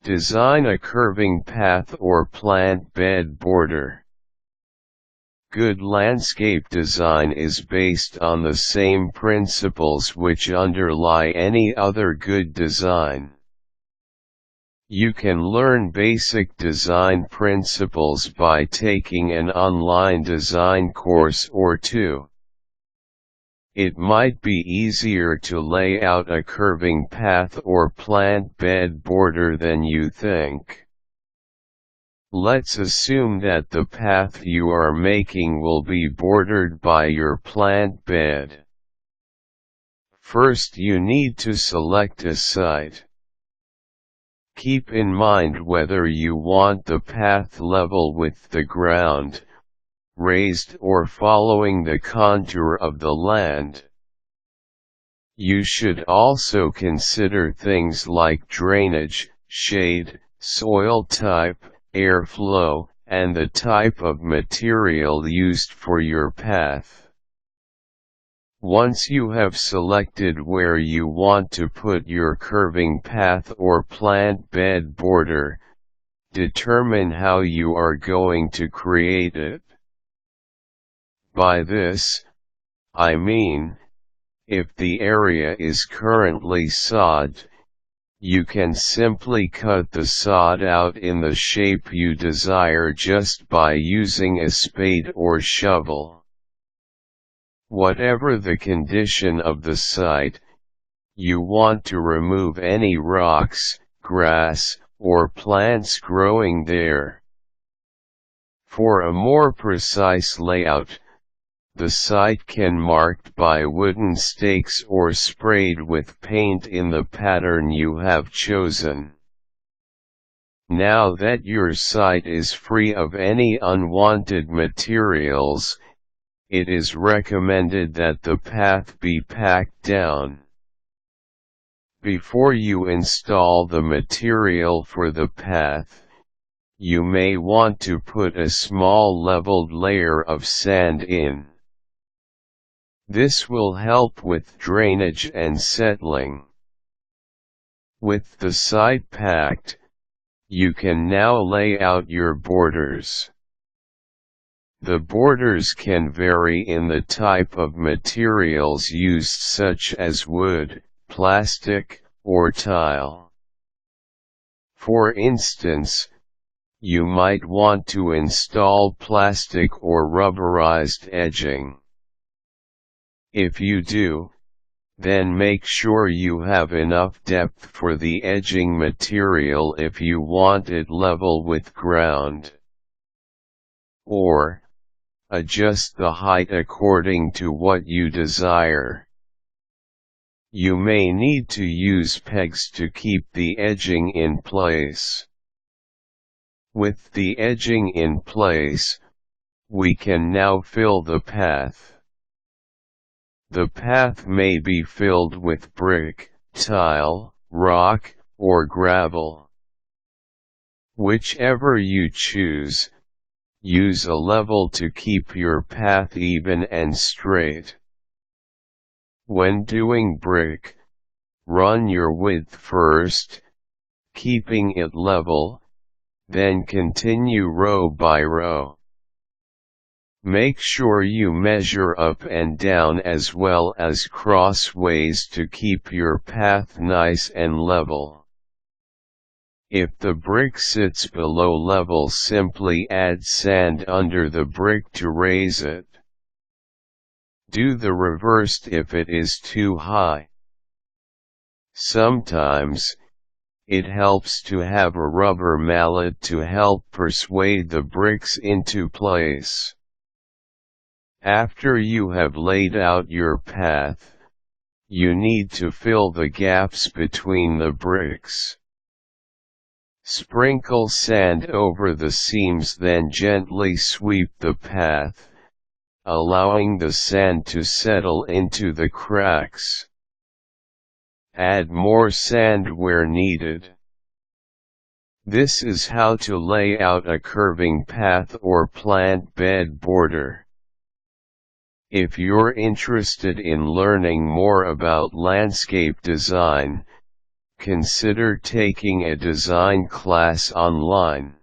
Design a curving path or plant bed border. Good landscape design is based on the same principles which underlie any other good design. You can learn basic design principles by taking an online design course or two. It might be easier to lay out a curving path or plant bed border than you think. Let's assume that the path you are making will be bordered by your plant bed. First, you need to select a site. Keep in mind whether you want the path level with the ground, raised or following the contour of the land. You should also consider things like drainage, shade, soil type, airflow, and the type of material used for your path. Once you have selected where you want to put your curving path or plant bed border, determine how you are going to create it. By this, I mean, if the area is currently sod, you can simply cut the sod out in the shape you desire just by using a spade or shovel. Whatever the condition of the site, you want to remove any rocks, grass, or plants growing there. For a more precise layout, the site can be marked by wooden stakes or sprayed with paint in the pattern you have chosen. Now that your site is free of any unwanted materials, it is recommended that the path be packed down. Before you install the material for the path, you may want to put a small leveled layer of sand in. This will help with drainage and settling. With the site packed, you can now lay out your borders. The borders can vary in the type of materials used, such as wood, plastic, or tile. For instance, you might want to install plastic or rubberized edging. If you do, then make sure you have enough depth for the edging material if you want it level with ground. Or, adjust the height according to what you desire. You may need to use pegs to keep the edging in place. With the edging in place, we can now fill the path. The path may be filled with brick, tile, rock, or gravel. Whichever you choose, use a level to keep your path even and straight. When doing brick, run your width first, keeping it level, then continue row by row. Make sure you measure up and down as well as crossways to keep your path nice and level. If the brick sits below level, simply add sand under the brick to raise it. Do the reversed if it is too high. Sometimes, it helps to have a rubber mallet to help persuade the bricks into place. After you have laid out your path, you need to fill the gaps between the bricks. Sprinkle sand over the seams, then gently sweep the path, allowing the sand to settle into the cracks. Add more sand where needed. This is how to lay out a curving path or plant bed border. If you're interested in learning more about landscape design, Consider taking a design class online.